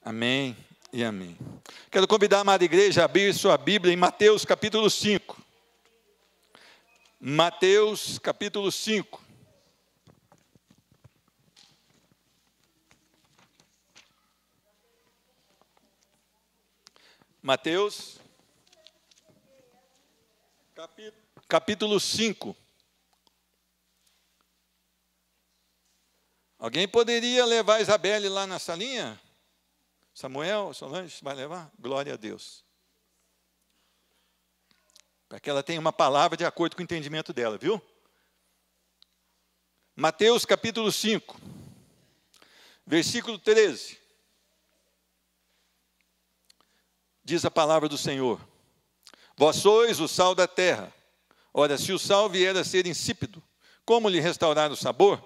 Amém e amém. Quero convidar a amada igreja a abrir sua Bíblia em Mateus capítulo 5. Mateus capítulo 5. Mateus capítulo 5. Alguém poderia levar a Isabelle lá na salinha? Samuel, Solange, vai levar? Glória a Deus. Para que ela tenha uma palavra de acordo com o entendimento dela, viu? Mateus capítulo 5, versículo 13. Diz a palavra do Senhor: Vós sois o sal da terra. Ora, se o sal vier a ser insípido, como lhe restaurar o sabor?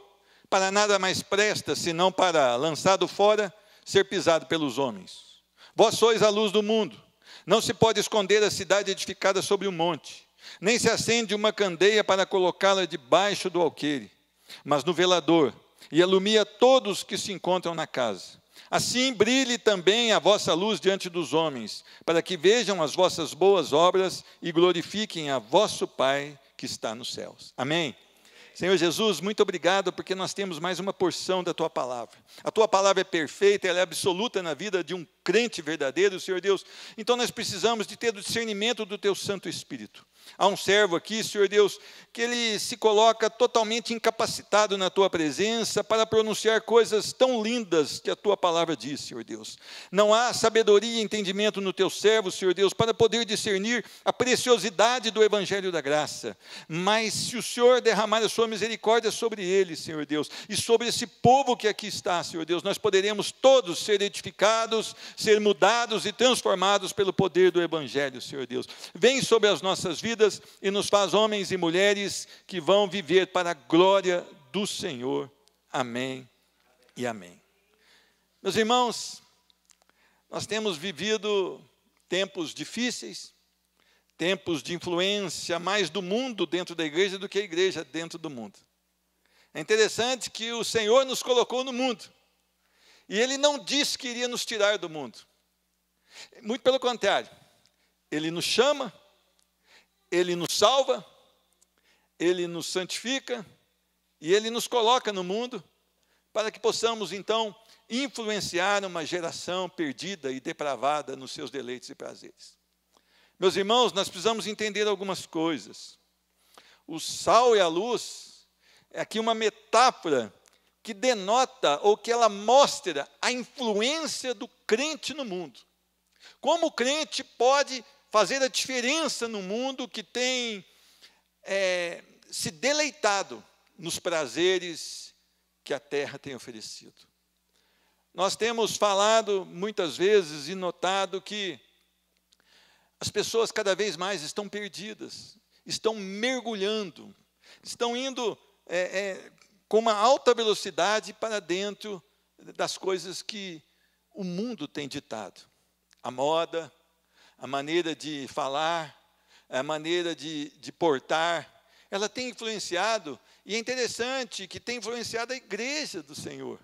Para nada mais presta, senão para, lançado fora, ser pisado pelos homens. Vós sois a luz do mundo. Não se pode esconder a cidade edificada sobre um monte, nem se acende uma candeia para colocá-la debaixo do alqueire, mas no velador, e alumia todos que se encontram na casa. Assim brilhe também a vossa luz diante dos homens, para que vejam as vossas boas obras e glorifiquem a vosso Pai que está nos céus. Amém? Senhor Jesus, muito obrigado, porque nós temos mais uma porção da Tua Palavra. A Tua Palavra é perfeita, ela é absoluta na vida de um crente verdadeiro, Senhor Deus. Então nós precisamos de ter o discernimento do Teu Santo Espírito. Há um servo aqui, Senhor Deus, que ele se coloca totalmente incapacitado na Tua presença para pronunciar coisas tão lindas que a Tua Palavra diz, Senhor Deus. Não há sabedoria e entendimento no Teu servo, Senhor Deus, para poder discernir a preciosidade do Evangelho da Graça. Mas se o Senhor derramar a Sua misericórdia sobre ele, Senhor Deus, e sobre esse povo que aqui está, Senhor Deus, nós poderemos todos ser edificados, ser mudados e transformados pelo poder do Evangelho, Senhor Deus. Vem sobre as nossas vidas e nos faz homens e mulheres que vão viver para a glória do Senhor. Amém e amém. Meus irmãos, nós temos vivido tempos difíceis, tempos de influência mais do mundo dentro da igreja do que a igreja dentro do mundo. É interessante que o Senhor nos colocou no mundo, e Ele não disse que iria nos tirar do mundo. Muito pelo contrário, Ele nos chama, Ele nos salva, Ele nos santifica, e Ele nos coloca no mundo, para que possamos então influenciar uma geração perdida e depravada nos seus deleites e prazeres. Meus irmãos, nós precisamos entender algumas coisas. O sal e a luz é aqui uma metáfora que denota ou que ela mostra a influência do crente no mundo. Como o crente pode fazer a diferença no mundo que tem se deleitado nos prazeres que a terra tem oferecido. Nós temos falado muitas vezes e notado que as pessoas cada vez mais estão perdidas, estão mergulhando, estão indo com uma alta velocidade para dentro das coisas que o mundo tem ditado. A moda, a maneira de falar, a maneira de portar, ela tem influenciado, e é interessante que tem influenciado a igreja do Senhor.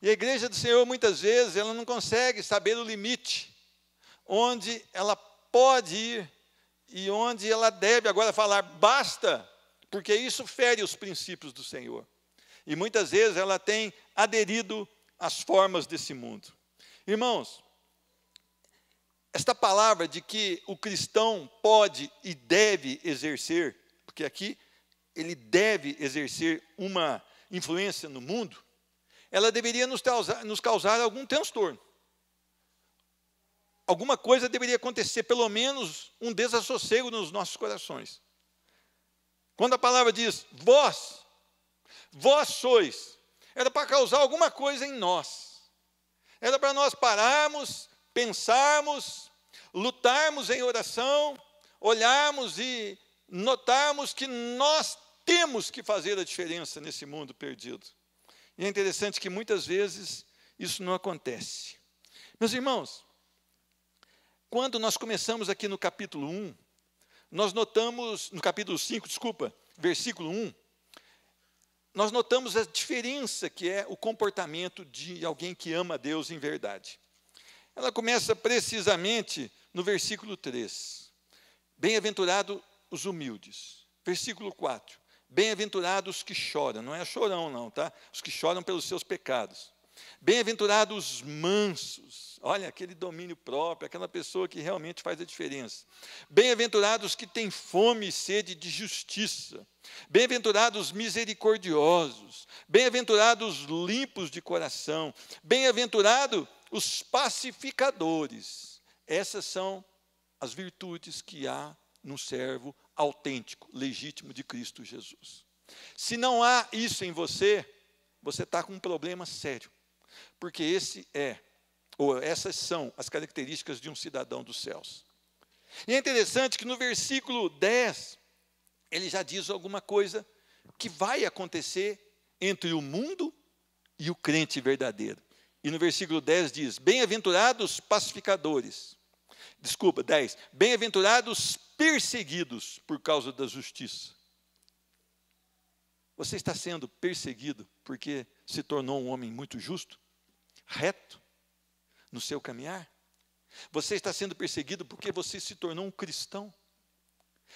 E a igreja do Senhor, muitas vezes, ela não consegue saber o limite, onde ela pode ir e onde ela deve agora falar basta, porque isso fere os princípios do Senhor. E muitas vezes ela tem aderido às formas desse mundo. Irmãos, esta palavra de que o cristão pode e deve exercer, porque aqui ele deve exercer uma influência no mundo, ela deveria nos causar algum transtorno. Alguma coisa deveria acontecer, pelo menos um desassossego nos nossos corações. Quando a palavra diz, vós sois, era para causar alguma coisa em nós. Era para nós pararmos, pensarmos, lutarmos em oração, olharmos e notarmos que nós temos que fazer a diferença nesse mundo perdido. E é interessante que muitas vezes isso não acontece. Meus irmãos, quando nós começamos aqui no capítulo 1, nós notamos, no capítulo 5, versículo 1, nós notamos a diferença que é o comportamento de alguém que ama a Deus em verdade. Ela começa precisamente no versículo 3. Bem-aventurados os humildes. Versículo 4. Bem-aventurados os que choram. Não é chorão não, tá? Os que choram pelos seus pecados. Bem-aventurados os mansos. Olha, aquele domínio próprio, aquela pessoa que realmente faz a diferença. Bem-aventurados os que têm fome e sede de justiça. Bem-aventurados os misericordiosos. Bem-aventurados os limpos de coração. Bem-aventurados os pacificadores. Essas são as virtudes que há num servo autêntico, legítimo de Cristo Jesus. Se não há isso em você, você está com um problema sério. Porque essas são as características de um cidadão dos céus. E é interessante que no versículo 10, ele já diz alguma coisa que vai acontecer entre o mundo e o crente verdadeiro. E no versículo 10 diz, bem-aventurados pacificadores. Desculpa, 10. Bem-aventurados perseguidos por causa da justiça. Você está sendo perseguido porque se tornou um homem muito justo, reto, no seu caminhar? Você está sendo perseguido porque você se tornou um cristão?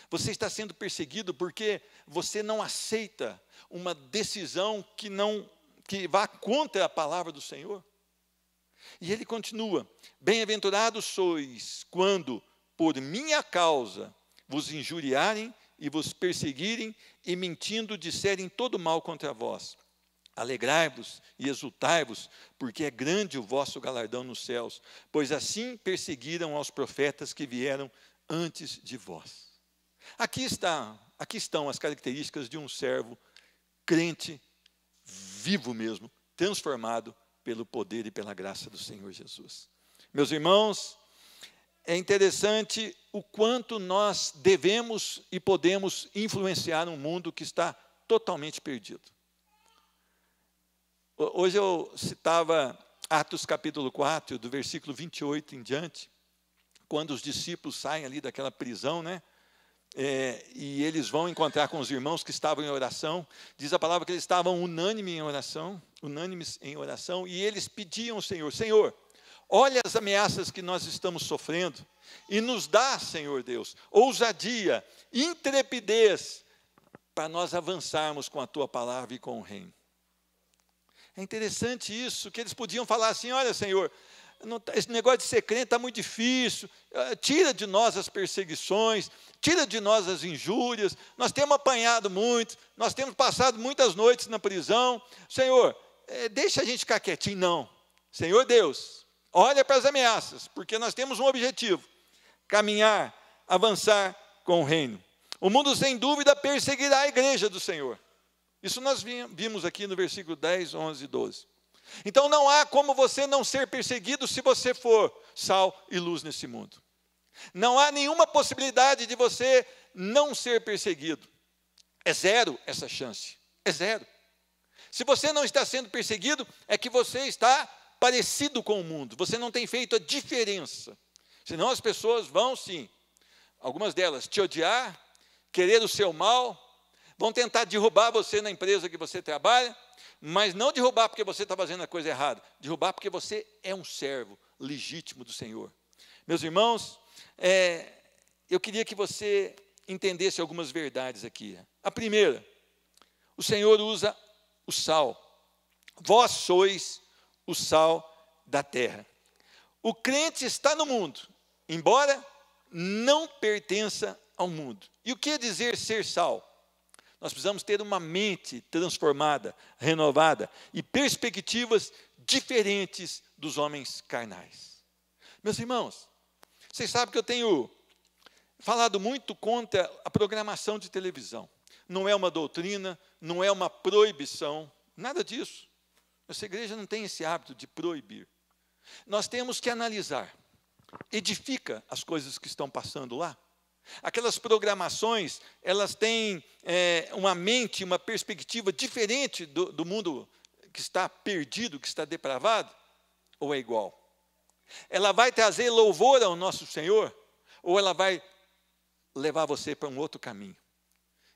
Você está sendo perseguido porque você não aceita uma decisão que vá contra a palavra do Senhor? E ele continua, bem-aventurados sois quando, por minha causa, vos injuriarem e vos perseguirem e mentindo disserem todo mal contra vós. Alegrai-vos e exultai-vos, porque é grande o vosso galardão nos céus, pois assim perseguiram aos profetas que vieram antes de vós. Aqui estão as características de um servo crente, vivo mesmo, transformado pelo poder e pela graça do Senhor Jesus. Meus irmãos, é interessante o quanto nós devemos e podemos influenciar um mundo que está totalmente perdido. Hoje eu citava Atos capítulo 4, do versículo 28 em diante, quando os discípulos saem ali daquela prisão, né? E eles vão encontrar com os irmãos que estavam em oração. Diz a palavra que eles estavam unânimes em oração, e eles pediam ao Senhor, Senhor, olha as ameaças que nós estamos sofrendo, e nos dá, Senhor Deus, ousadia, intrepidez, para nós avançarmos com a Tua palavra e com o reino. É interessante isso, que eles podiam falar assim, olha, Senhor, esse negócio de ser crente está muito difícil, tira de nós as perseguições, tira de nós as injúrias, nós temos apanhado muito, nós temos passado muitas noites na prisão, Senhor, deixa a gente ficar quietinho. Não, Senhor Deus, olha para as ameaças, porque nós temos um objetivo, caminhar, avançar com o reino. O mundo sem dúvida perseguirá a igreja do Senhor. Isso nós vimos aqui no versículo 10, 11 e 12. Então não há como você não ser perseguido se você for sal e luz nesse mundo. Não há nenhuma possibilidade de você não ser perseguido. É zero essa chance, é zero. Se você não está sendo perseguido, é que você está parecido com o mundo, você não tem feito a diferença. Senão as pessoas vão sim, algumas delas, te odiar, querer o seu mal, vão tentar derrubar você na empresa que você trabalha, mas não derrubar porque você está fazendo a coisa errada, derrubar porque você é um servo legítimo do Senhor. Meus irmãos, eu queria que você entendesse algumas verdades aqui. A primeira, o Senhor usa o sal. Vós sois o sal da terra. O crente está no mundo, embora não pertença ao mundo. E o que é dizer ser sal? Nós precisamos ter uma mente transformada, renovada e perspectivas diferentes dos homens carnais. Meus irmãos, vocês sabem que eu tenho falado muito contra a programação de televisão. Não é uma doutrina, não é uma proibição, nada disso. Essa igreja não tem esse hábito de proibir. Nós temos que analisar. Edifica as coisas que estão passando lá? Aquelas programações, elas têm uma mente, uma perspectiva diferente do mundo que está perdido, que está depravado? Ou é igual? Ela vai trazer louvor ao nosso Senhor? Ou ela vai levar você para um outro caminho?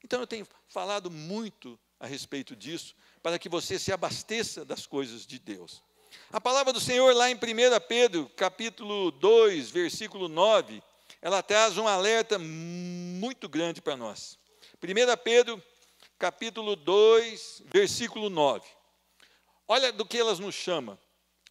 Então eu tenho falado muito a respeito disso, para que você se abasteça das coisas de Deus. A palavra do Senhor lá em 1 Pedro, capítulo 2, versículo 9, ela traz um alerta muito grande para nós. 1 Pedro, capítulo 2, versículo 9. Olha do que elas nos chamam.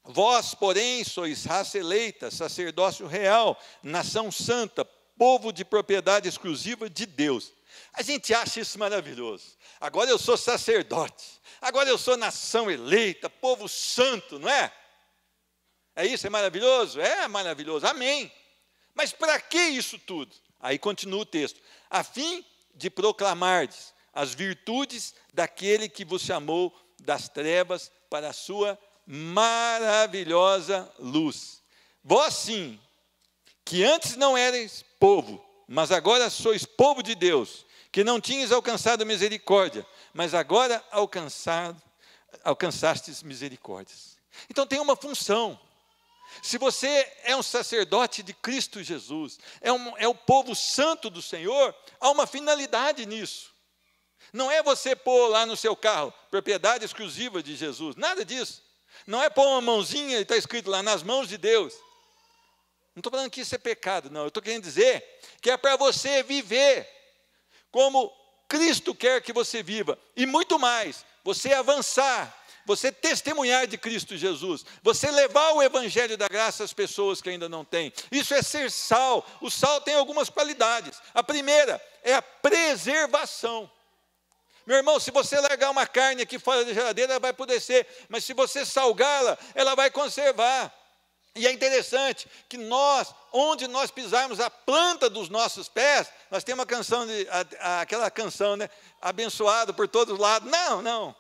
Vós, porém, sois raça eleita, sacerdócio real, nação santa, povo de propriedade exclusiva de Deus. A gente acha isso maravilhoso. Agora eu sou sacerdote. Agora eu sou nação eleita, povo santo, não é? É isso? É maravilhoso? É maravilhoso. Amém. Mas para que isso tudo? Aí continua o texto. A fim de proclamardes as virtudes daquele que vos chamou das trevas para a sua maravilhosa luz. Vós sim, que antes não erais povo, mas agora sois povo de Deus, que não tinhas alcançado misericórdia, mas agora alcançastes misericórdias. Então tem uma função. Se você é um sacerdote de Cristo Jesus, é o povo santo do Senhor, há uma finalidade nisso. Não é você pôr lá no seu carro, propriedade exclusiva de Jesus, nada disso. Não é pôr uma mãozinha e está escrito lá, nas mãos de Deus. Não estou falando que isso é pecado, não. Eu estou querendo dizer que é para você viver como Cristo quer que você viva. E muito mais, você avançar, você testemunhar de Cristo Jesus, você levar o evangelho da graça às pessoas que ainda não têm. Isso é ser sal. O sal tem algumas qualidades. A primeira é a preservação. Meu irmão, se você largar uma carne aqui fora da geladeira, ela vai apodrecer, mas se você salgá-la, ela vai conservar. E é interessante que nós, onde nós pisarmos a planta dos nossos pés, nós temos uma canção, aquela canção, né? Abençoado por todos os lados. Não.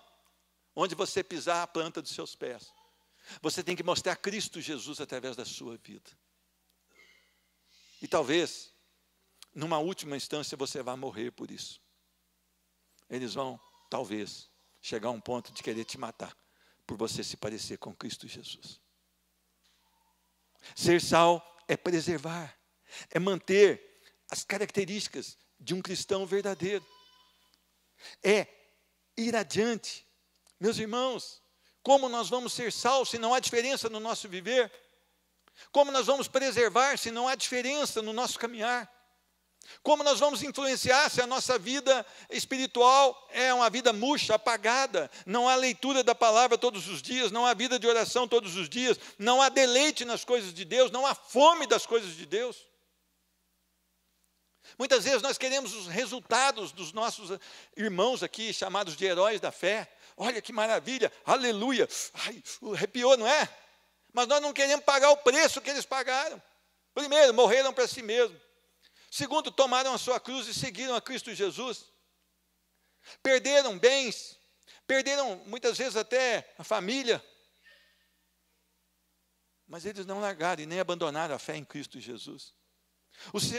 Onde você pisar a planta dos seus pés, você tem que mostrar Cristo Jesus através da sua vida. E talvez, numa última instância, você vá morrer por isso. Eles vão, talvez, chegar a um ponto de querer te matar, por você se parecer com Cristo Jesus. Ser sal é preservar, é manter as características de um cristão verdadeiro. É ir adiante. Meus irmãos, como nós vamos ser sal se não há diferença no nosso viver? Como nós vamos preservar se não há diferença no nosso caminhar? Como nós vamos influenciar se a nossa vida espiritual é uma vida murcha, apagada? Não há leitura da palavra todos os dias, não há vida de oração todos os dias, não há deleite nas coisas de Deus, não há fome das coisas de Deus. Muitas vezes nós queremos os resultados dos nossos irmãos aqui, chamados de heróis da fé. Olha que maravilha, aleluia. Ai, arrepiou, não é? Mas nós não queremos pagar o preço que eles pagaram. Primeiro, morreram para si mesmos. Segundo, tomaram a sua cruz e seguiram a Cristo Jesus. Perderam bens, perderam muitas vezes até a família. Mas eles não largaram e nem abandonaram a fé em Cristo Jesus.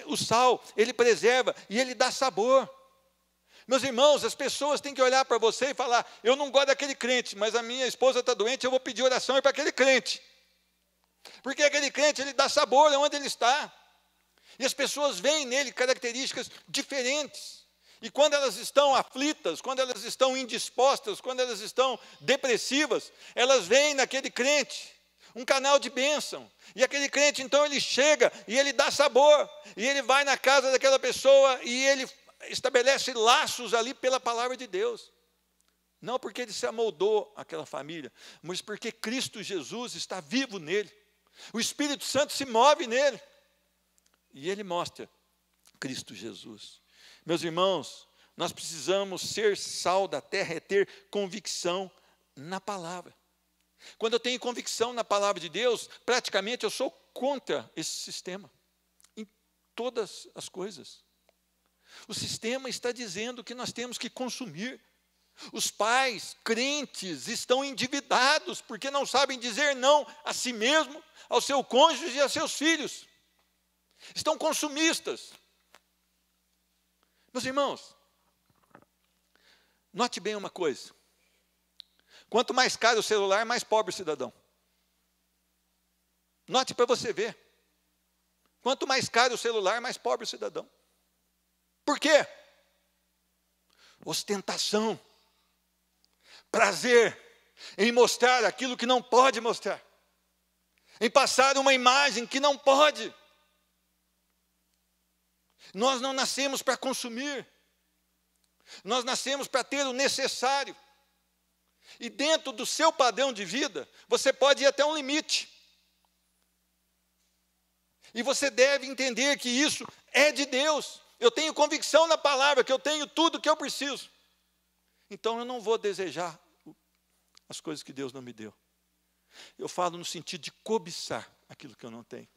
O sal, ele preserva e ele dá sabor. Meus irmãos, as pessoas têm que olhar para você e falar, eu não gosto daquele crente, mas a minha esposa está doente, eu vou pedir oração para aquele crente. Porque aquele crente, ele dá sabor onde ele está. E as pessoas veem nele características diferentes. E quando elas estão aflitas, quando elas estão indispostas, quando elas estão depressivas, elas veem naquele crente um canal de bênção. E aquele crente, então, ele chega e ele dá sabor. E ele vai na casa daquela pessoa e ele estabelece laços ali pela palavra de Deus. Não porque ele se amoldou àquela família, mas porque Cristo Jesus está vivo nele. O Espírito Santo se move nele. E ele mostra Cristo Jesus. Meus irmãos, nós precisamos ser sal da terra, é ter convicção na palavra. Quando eu tenho convicção na palavra de Deus, praticamente eu sou contra esse sistema, em todas as coisas. O sistema está dizendo que nós temos que consumir. Os pais, crentes, estão endividados, porque não sabem dizer não a si mesmo, ao seu cônjuge e a seus filhos. Estão consumistas. Meus irmãos, note bem uma coisa. Quanto mais caro o celular, mais pobre o cidadão. Note para você ver. Quanto mais caro o celular, mais pobre o cidadão. Por quê? Ostentação, prazer, em mostrar aquilo que não pode mostrar, em passar uma imagem que não pode. Nós não nascemos para consumir, nós nascemos para ter o necessário. E dentro do seu padrão de vida, você pode ir até um limite. E você deve entender que isso é de Deus. Eu tenho convicção na palavra, que eu tenho tudo o que eu preciso. Então eu não vou desejar as coisas que Deus não me deu. Eu falo no sentido de cobiçar aquilo que eu não tenho.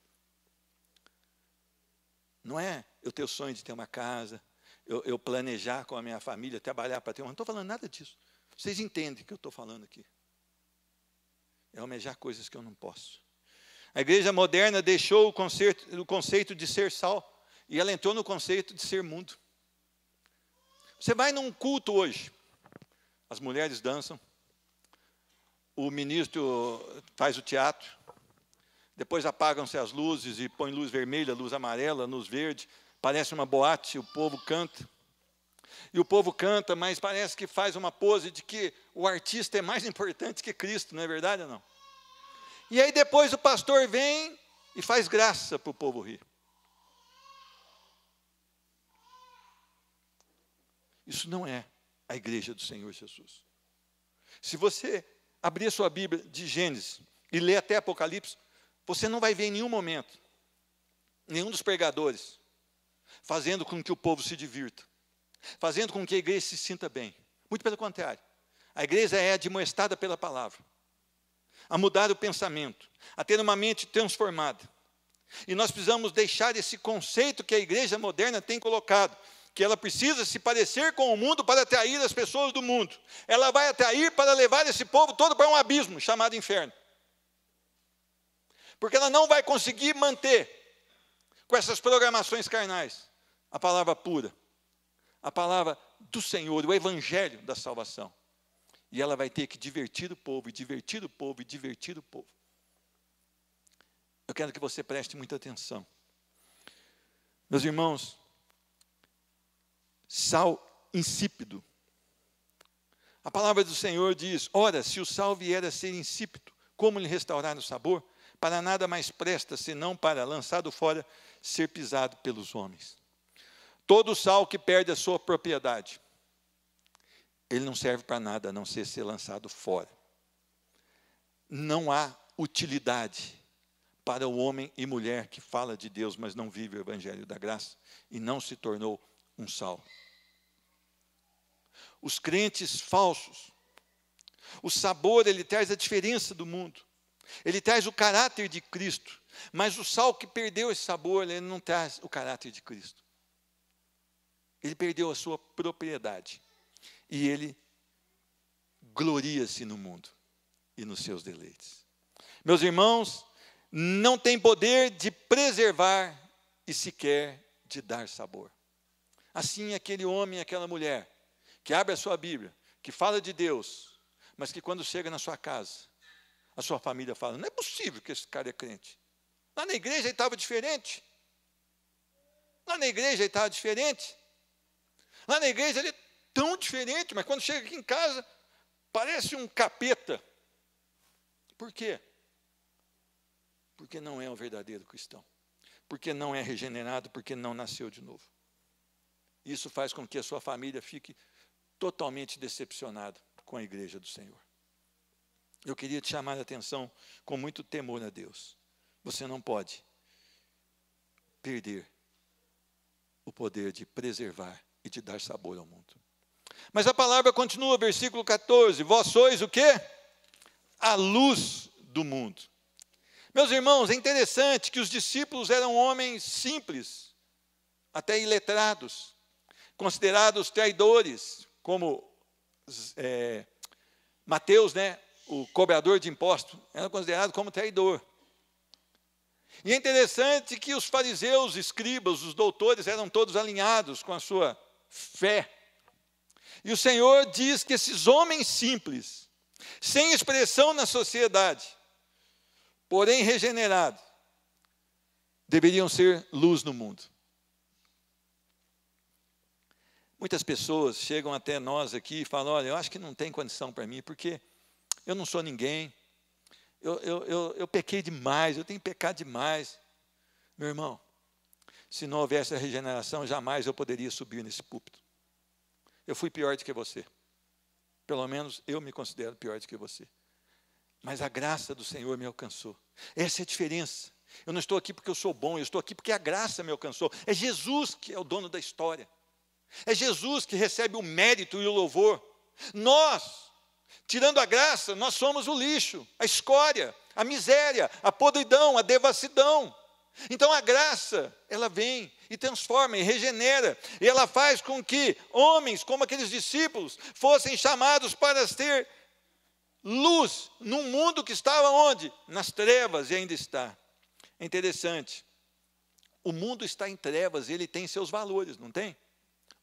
Não é eu ter o sonho de ter uma casa, eu planejar com a minha família, trabalhar para ter uma... Não estou falando nada disso. Vocês entendem o que eu estou falando aqui. É almejar coisas que eu não posso. A igreja moderna deixou o conceito de ser sal, e ela entrou no conceito de ser mundo. Você vai num culto hoje, as mulheres dançam, o ministro faz o teatro, depois apagam-se as luzes e põe luz vermelha, luz amarela, luz verde, parece uma boate, o povo canta. E o povo canta, mas parece que faz uma pose de que o artista é mais importante que Cristo, não é verdade ou não? E aí depois o pastor vem e faz graça para o povo rir. Isso não é a igreja do Senhor Jesus. Se você abrir a sua Bíblia de Gênesis e ler até Apocalipse, você não vai ver em nenhum momento nenhum dos pregadores fazendo com que o povo se divirta, fazendo com que a igreja se sinta bem. Muito pelo contrário. A igreja é admoestada pela palavra a mudar o pensamento, a ter uma mente transformada. E nós precisamos deixar esse conceito que a igreja moderna tem colocado, que ela precisa se parecer com o mundo para atrair as pessoas do mundo. Ela vai atrair para levar esse povo todo para um abismo chamado inferno. Porque ela não vai conseguir manter, com essas programações carnais, a palavra pura, a palavra do Senhor, o evangelho da salvação. E ela vai ter que divertir o povo, e divertir o povo, e divertir o povo. Eu quero que você preste muita atenção. Meus irmãos, sal insípido. A palavra do Senhor diz: ora, se o sal vier a ser insípido, como lhe restaurar o sabor? Para nada mais presta, senão para, lançado fora, ser pisado pelos homens. Todo sal que perde a sua propriedade, ele não serve para nada, a não ser lançado fora. Não há utilidade para o homem e mulher que fala de Deus, mas não vive o evangelho da graça e não se tornou um sal. Os crentes falsos, o sabor, ele traz a diferença do mundo. Ele traz o caráter de Cristo, mas o sal que perdeu esse sabor, ele não traz o caráter de Cristo. Ele perdeu a sua propriedade. E ele gloria-se no mundo e nos seus deleites. Meus irmãos, não tem poder de preservar e sequer de dar sabor. Assim, aquele homem e aquela mulher que abre a sua Bíblia, que fala de Deus, mas que quando chega na sua casa, a sua família fala: não é possível que esse cara é crente. Lá na igreja ele estava diferente. Lá na igreja ele estava diferente. Lá na igreja ele é tão diferente, mas quando chega aqui em casa, parece um capeta. Por quê? Porque não é um verdadeiro cristão. Porque não é regenerado, porque não nasceu de novo. Isso faz com que a sua família fique totalmente decepcionada com a igreja do Senhor. Eu queria te chamar a atenção com muito temor a Deus. Você não pode perder o poder de preservar e de dar sabor ao mundo. Mas a palavra continua, versículo 14. Vós sois o quê? A luz do mundo. Meus irmãos, é interessante que os discípulos eram homens simples, até iletrados, considerados traidores, como Mateus, o cobrador de impostos, era considerado como traidor. E é interessante que os fariseus, os escribas, os doutores eram todos alinhados com a sua fé. E o Senhor diz que esses homens simples, sem expressão na sociedade, porém regenerados, deveriam ser luz no mundo. Muitas pessoas chegam até nós aqui e falam: olha, eu acho que não tem condição para mim, porque eu não sou ninguém, eu pequei demais, eu tenho pecado demais. Meu irmão, se não houvesse a regeneração, jamais eu poderia subir nesse púlpito. Eu fui pior do que você. Pelo menos eu me considero pior do que você. Mas a graça do Senhor me alcançou. Essa é a diferença. Eu não estou aqui porque eu sou bom, eu estou aqui porque a graça me alcançou. É Jesus que é o dono da história. É Jesus que recebe o mérito e o louvor. Nós, tirando a graça, nós somos o lixo, a escória, a miséria, a podridão, a devassidão. Então a graça, ela vem e transforma e regenera. E ela faz com que homens, como aqueles discípulos, fossem chamados para ter luz num mundo que estava onde? Nas trevas, e ainda está. É interessante. O mundo está em trevas, ele tem seus valores, não tem?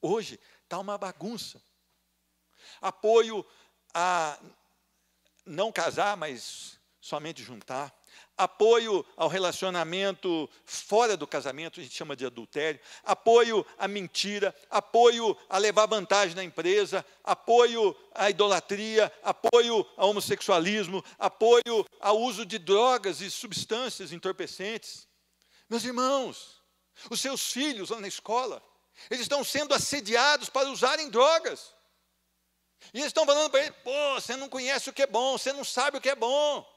Hoje está uma bagunça. Apoio a não casar, mas somente juntar. Apoio ao relacionamento fora do casamento, a gente chama de adultério. Apoio à mentira, apoio a levar vantagem na empresa, apoio à idolatria, apoio ao homossexualismo, apoio ao uso de drogas e substâncias entorpecentes. Meus irmãos, os seus filhos lá na escola, eles estão sendo assediados para usarem drogas. E eles estão falando para ele: pô, você não conhece o que é bom, você não sabe o que é bom.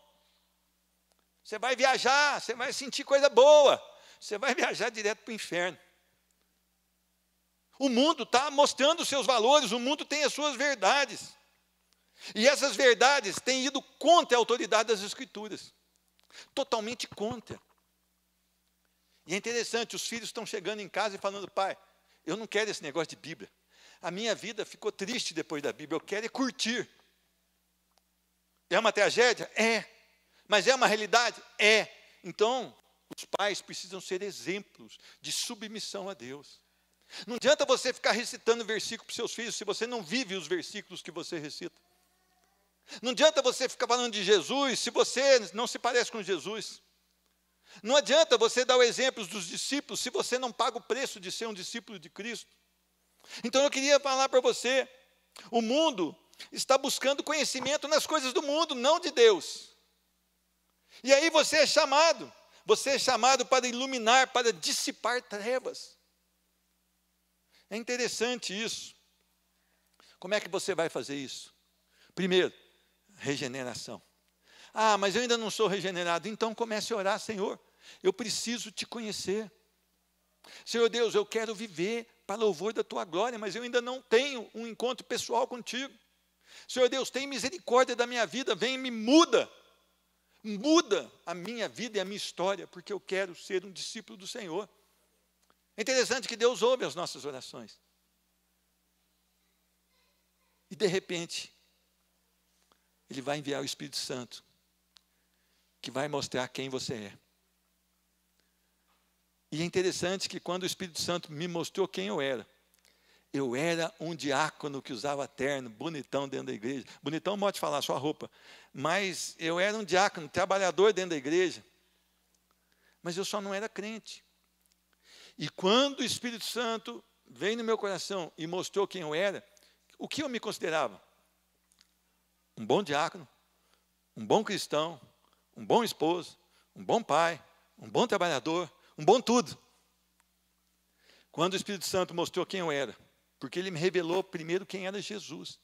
Você vai viajar, você vai sentir coisa boa. Você vai viajar direto para o inferno. O mundo está mostrando os seus valores, o mundo tem as suas verdades. E essas verdades têm ido contra a autoridade das Escrituras. Totalmente contra. E é interessante, os filhos estão chegando em casa e falando: pai, eu não quero esse negócio de Bíblia. A minha vida ficou triste depois da Bíblia, eu quero é curtir. É uma tragédia? É. Mas é uma realidade? É. Então, os pais precisam ser exemplos de submissão a Deus. Não adianta você ficar recitando versículo para os seus filhos se você não vive os versículos que você recita. Não adianta você ficar falando de Jesus se você não se parece com Jesus. Não adianta você dar o exemplo dos discípulos se você não paga o preço de ser um discípulo de Cristo. Então eu queria falar para você, o mundo está buscando conhecimento nas coisas do mundo, não de Deus. E aí você é chamado para iluminar, para dissipar trevas. É interessante isso. Como é que você vai fazer isso? Primeiro, regeneração. Ah, mas eu ainda não sou regenerado. Então comece a orar: Senhor, eu preciso te conhecer. Senhor Deus, eu quero viver para louvor da tua glória, mas eu ainda não tenho um encontro pessoal contigo. Senhor Deus, tem misericórdia da minha vida, vem e me muda. Muda a minha vida e a minha história, porque eu quero ser um discípulo do Senhor. É interessante que Deus ouve as nossas orações. E de repente, Ele vai enviar o Espírito Santo, que vai mostrar quem você é. E é interessante que quando o Espírito Santo me mostrou quem eu era um diácono que usava terno, bonitão dentro da igreja. Bonitão pode falar, sua roupa. Mas eu era um diácono, trabalhador dentro da igreja. Mas eu só não era crente. E quando o Espírito Santo veio no meu coração e mostrou quem eu era, o que eu me considerava? Um bom diácono, um bom cristão, um bom esposo, um bom pai, um bom trabalhador, um bom tudo. Quando o Espírito Santo mostrou quem eu era, porque Ele me revelou primeiro quem era Jesus,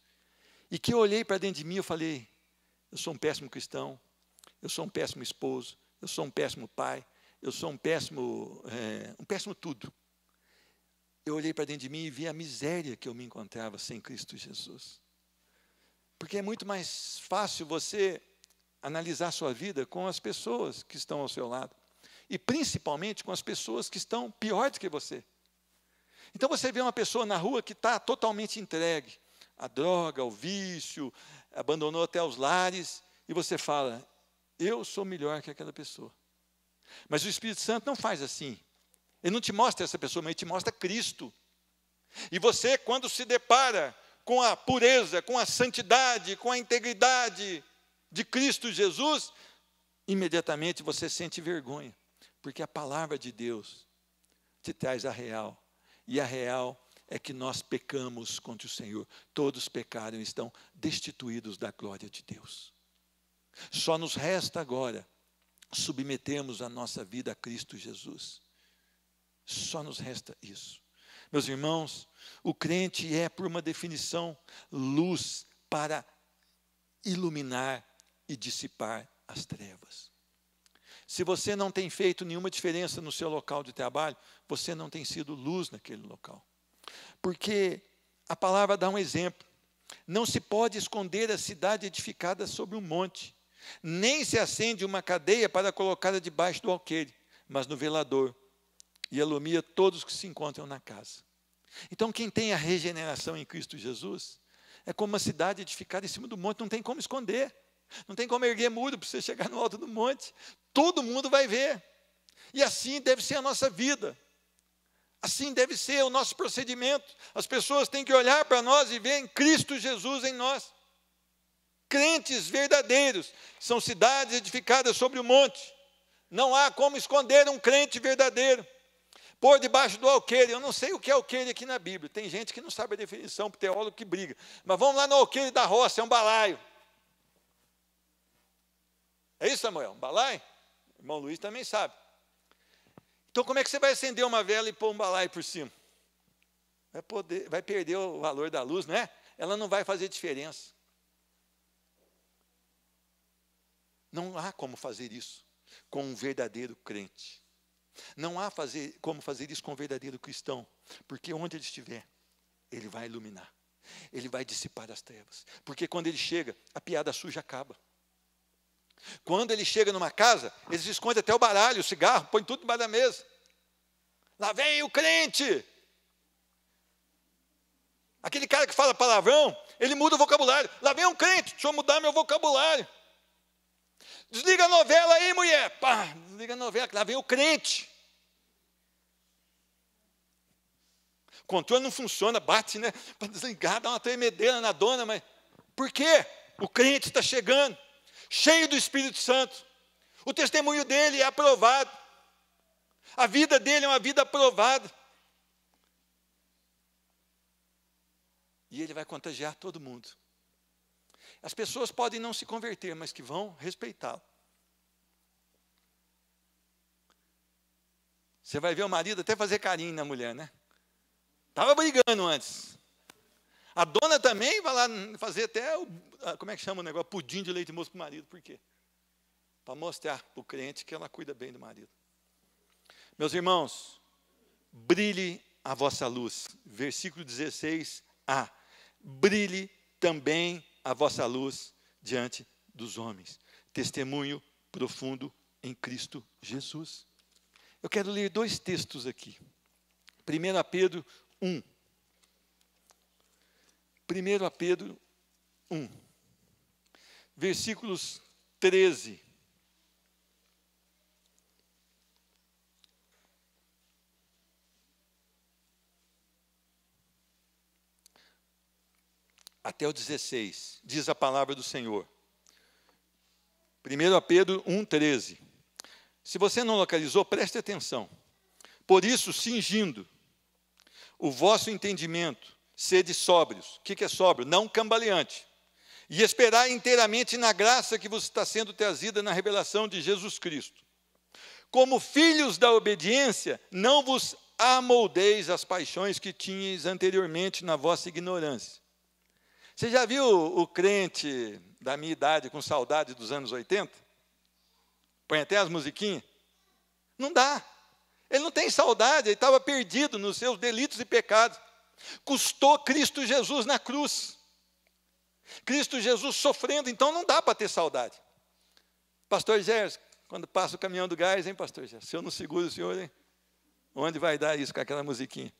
e que eu olhei para dentro de mim, eu falei: eu sou um péssimo cristão, eu sou um péssimo esposo, eu sou um péssimo pai, eu sou um péssimo tudo. Eu olhei para dentro de mim e vi a miséria que eu me encontrava sem Cristo Jesus. Porque é muito mais fácil você analisar a sua vida com as pessoas que estão ao seu lado. E principalmente com as pessoas que estão pior do que você. Então você vê uma pessoa na rua que está totalmente entregue à droga, ao vício, abandonou até os lares, e você fala: eu sou melhor que aquela pessoa. Mas o Espírito Santo não faz assim. Ele não te mostra essa pessoa, mas ele te mostra Cristo. E você, quando se depara com a pureza, com a santidade, com a integridade de Cristo Jesus, imediatamente você sente vergonha, porque a palavra de Deus te traz a real. E a real é que nós pecamos contra o Senhor. Todos pecaram e estão destituídos da glória de Deus. Só nos resta agora submetermos a nossa vida a Cristo Jesus. Só nos resta isso. Meus irmãos, o crente é, por uma definição, luz para iluminar e dissipar as trevas. Se você não tem feito nenhuma diferença no seu local de trabalho, você não tem sido luz naquele local. Porque a palavra dá um exemplo. Não se pode esconder a cidade edificada sobre um monte, nem se acende uma cadeia para colocá-la debaixo do alqueire, mas no velador, e alumia todos que se encontram na casa. Então, quem tem a regeneração em Cristo Jesus, é como uma cidade edificada em cima do monte, não tem como esconder, não tem como erguer muro para você chegar no alto do monte, todo mundo vai ver, e assim deve ser a nossa vida, assim deve ser o nosso procedimento. As pessoas têm que olhar para nós e ver em Cristo Jesus em nós. Crentes verdadeiros são cidades edificadas sobre o monte, não há como esconder um crente verdadeiro. Pôr debaixo do alqueire, eu não sei o que é alqueire aqui na Bíblia, tem gente que não sabe a definição, teólogo que briga, mas vamos lá no alqueire da roça, é um balaio. É isso, Samuel? Um balaio? O irmão Luiz também sabe. Então, como é que você vai acender uma vela e pôr um balaio por cima? Vai perder o valor da luz, não é? Ela não vai fazer diferença. Não há como fazer isso com um verdadeiro crente. Não há como fazer isso com um verdadeiro cristão, porque onde ele estiver, ele vai iluminar, ele vai dissipar as trevas, porque quando ele chega, a piada suja acaba. Quando ele chega numa casa, eles escondem até o baralho, o cigarro, põe tudo debaixo da mesa. Lá vem o crente. Aquele cara que fala palavrão, ele muda o vocabulário. Lá vem um crente, deixa eu mudar meu vocabulário. Desliga a novela aí, mulher. Pá, desliga a novela, que lá vem o crente. O controle não funciona, bate, né? Para desligar, dá uma tremedeira na dona, mas por quê? O crente está chegando, cheio do Espírito Santo. O testemunho dele é aprovado. A vida dele é uma vida aprovada. E ele vai contagiar todo mundo. As pessoas podem não se converter, mas que vão respeitá-lo. Você vai ver o marido até fazer carinho na mulher, né? Estava brigando antes. A dona também vai lá fazer até, como é que chama o negócio? Pudim de leite moço para o marido. Por quê? Para mostrar para o crente que ela cuida bem do marido. Meus irmãos, brilhe a vossa luz. Versículo 16a. Brilhe também a vossa luz diante dos homens. Testemunho profundo em Cristo Jesus. Eu quero ler 2 textos aqui. 1 Pedro 1. 1 Pedro 1. Versículos 13. Até o 16, diz a palavra do Senhor. 1 Pedro 1,13. Se você não localizou, preste atenção. Por isso, cingindo o vosso entendimento, sede sóbrios. O que é sóbrio? Não cambaleante. E esperai inteiramente na graça que vos está sendo trazida na revelação de Jesus Cristo. Como filhos da obediência, não vos amoldeis as paixões que tinhas anteriormente na vossa ignorância. Você já viu o crente da minha idade com saudade dos anos 80? Põe até as musiquinhas. Não dá. Ele não tem saudade, ele estava perdido nos seus delitos e pecados. Custou Cristo Jesus na cruz. Cristo Jesus sofrendo, então não dá para ter saudade. Pastor Gerson, quando passa o caminhão do gás, hein, pastor Gerson? Se eu não seguro o senhor, hein? Onde vai dar isso com aquela musiquinha?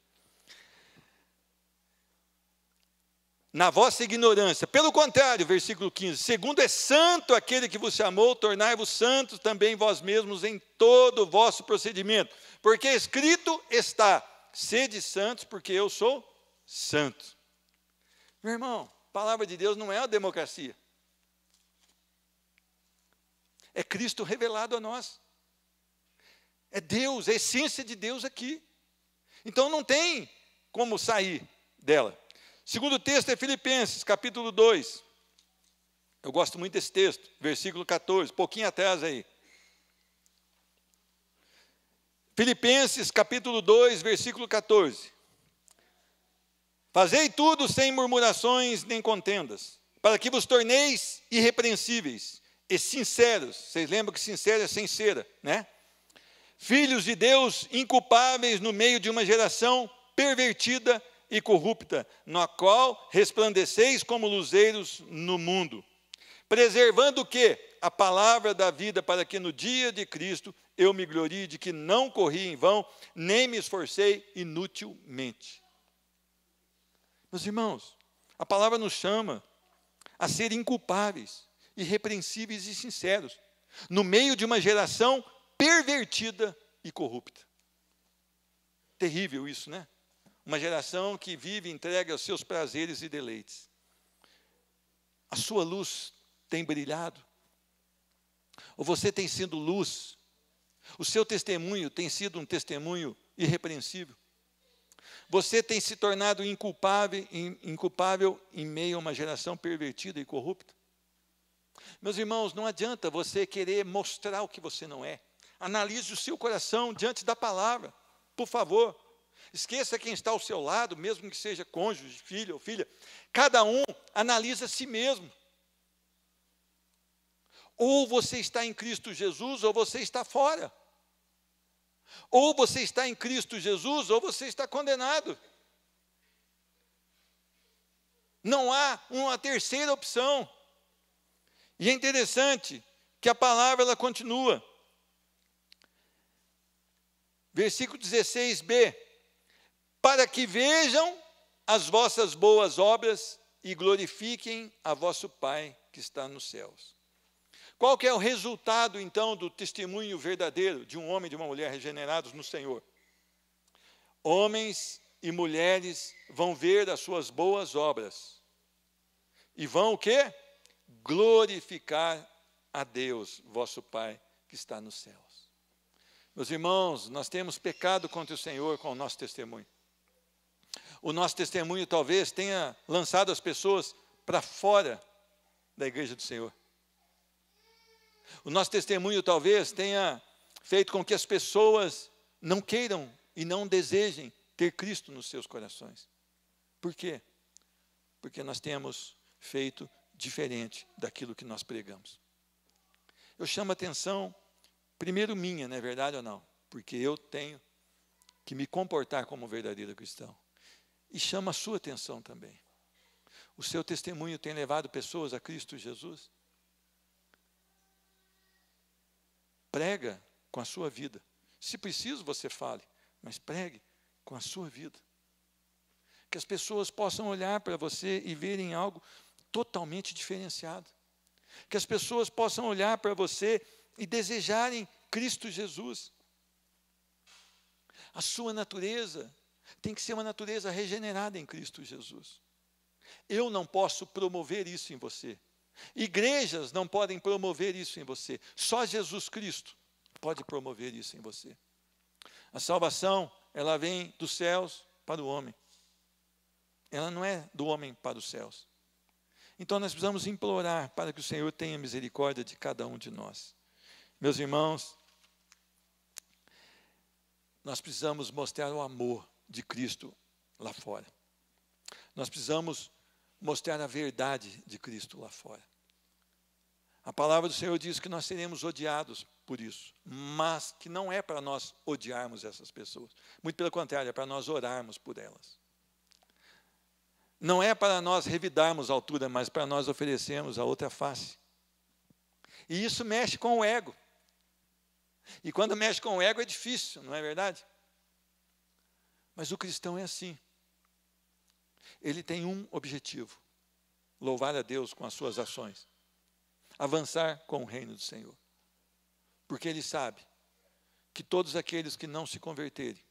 Na vossa ignorância. Pelo contrário, versículo 15, segundo é santo aquele que vos chamou, tornai-vos santos também vós mesmos em todo o vosso procedimento. Porque escrito está, sede santos, porque eu sou santo. Meu irmão, a palavra de Deus não é uma democracia. É Cristo revelado a nós. É Deus, é a essência de Deus aqui. Então não tem como sair dela. Segundo texto é Filipenses, capítulo 2. Eu gosto muito desse texto, versículo 14, pouquinho atrás aí. Filipenses capítulo 2, versículo 14. Fazei tudo sem murmurações nem contendas, para que vos torneis irrepreensíveis e sinceros. Vocês lembram que sincero é sem cera, né? Filhos de Deus, inculpáveis no meio de uma geração pervertida e corrupta, na qual resplandeceis como luzeiros no mundo, preservando o quê? A palavra da vida, para que no dia de Cristo eu me glorie de que não corri em vão, nem me esforcei inutilmente. Meus irmãos, a palavra nos chama a ser inculpáveis, irrepreensíveis e sinceros, no meio de uma geração pervertida e corrupta. Terrível isso, né? Uma geração que vive entregue aos seus prazeres e deleites. A sua luz tem brilhado? Ou você tem sido luz? O seu testemunho tem sido um testemunho irrepreensível? Você tem se tornado inculpável em meio a uma geração pervertida e corrupta? Meus irmãos, não adianta você querer mostrar o que você não é. Analise o seu coração diante da palavra, por favor. Esqueça quem está ao seu lado, mesmo que seja cônjuge, filho ou filha. Cada um analisa a si mesmo. Ou você está em Cristo Jesus, ou você está fora. Ou você está em Cristo Jesus, ou você está condenado. Não há uma terceira opção. E é interessante que a palavra ela continua. Versículo 16b. Para que vejam as vossas boas obras e glorifiquem a vosso Pai que está nos céus. Qual que é o resultado, então, do testemunho verdadeiro de um homem e de uma mulher regenerados no Senhor? Homens e mulheres vão ver as suas boas obras. E vão o quê? Glorificar a Deus, vosso Pai, que está nos céus. Meus irmãos, nós temos pecado contra o Senhor com o nosso testemunho. O nosso testemunho talvez tenha lançado as pessoas para fora da igreja do Senhor. O nosso testemunho talvez tenha feito com que as pessoas não queiram e não desejem ter Cristo nos seus corações. Por quê? Porque nós temos feito diferente daquilo que nós pregamos. Eu chamo a atenção, primeiro minha, não é verdade ou não? Porque eu tenho que me comportar como um verdadeiro cristão. E chama a sua atenção também. O seu testemunho tem levado pessoas a Cristo Jesus? Prega com a sua vida. Se preciso, você fale, mas pregue com a sua vida. Que as pessoas possam olhar para você e verem algo totalmente diferenciado. Que as pessoas possam olhar para você e desejarem Cristo Jesus. A sua natureza tem que ser uma natureza regenerada em Cristo Jesus. Eu não posso promover isso em você. Igrejas não podem promover isso em você. Só Jesus Cristo pode promover isso em você. A salvação, ela vem dos céus para o homem. Ela não é do homem para os céus. Então nós precisamos implorar para que o Senhor tenha misericórdia de cada um de nós. Meus irmãos, nós precisamos mostrar o amor de Cristo lá fora. Nós precisamos mostrar a verdade de Cristo lá fora. A palavra do Senhor diz que nós seremos odiados por isso, mas que não é para nós odiarmos essas pessoas. Muito pelo contrário, é para nós orarmos por elas. Não é para nós revidarmos a altura, mas para nós oferecermos a outra face. E isso mexe com o ego. E quando mexe com o ego é difícil, não é verdade? Mas o cristão é assim. Ele tem um objetivo: louvar a Deus com as suas ações, avançar com o reino do Senhor. Porque ele sabe que todos aqueles que não se converterem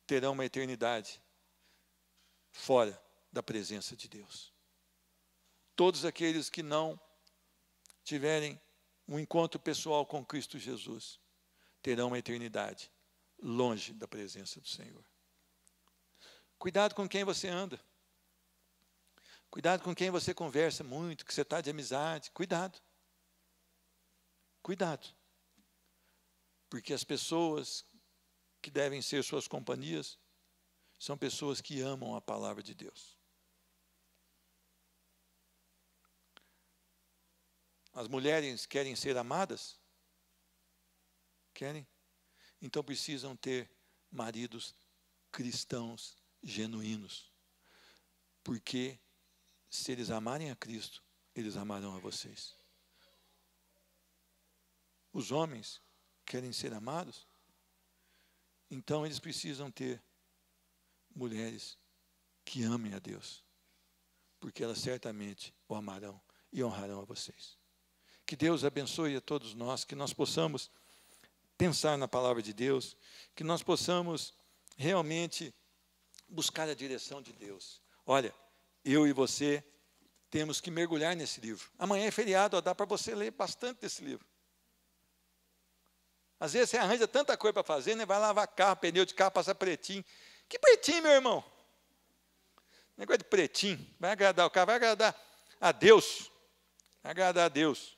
terão uma eternidade fora da presença de Deus. Todos aqueles que não tiverem um encontro pessoal com Cristo Jesus terão uma eternidade longe da presença do Senhor. Cuidado com quem você anda. Cuidado com quem você conversa muito, que você está de amizade. Cuidado. Cuidado. Porque as pessoas que devem ser suas companhias são pessoas que amam a palavra de Deus. As mulheres querem ser amadas? Querem? Então precisam ter maridos cristãos genuínos. Porque se eles amarem a Cristo, eles amarão a vocês. Os homens querem ser amados? Então eles precisam ter mulheres que amem a Deus. Porque elas certamente o amarão e honrarão a vocês. Que Deus abençoe a todos nós, que nós possamos pensar na palavra de Deus, que nós possamos realmente buscar a direção de Deus. Olha, eu e você temos que mergulhar nesse livro. Amanhã é feriado, dá para você ler bastante desse livro. Às vezes você arranja tanta coisa para fazer, né? Vai lavar carro, pneu de carro, passa pretinho. Que pretinho, meu irmão? Negócio de pretinho. Vai agradar o carro, vai agradar a Deus. Vai agradar a Deus.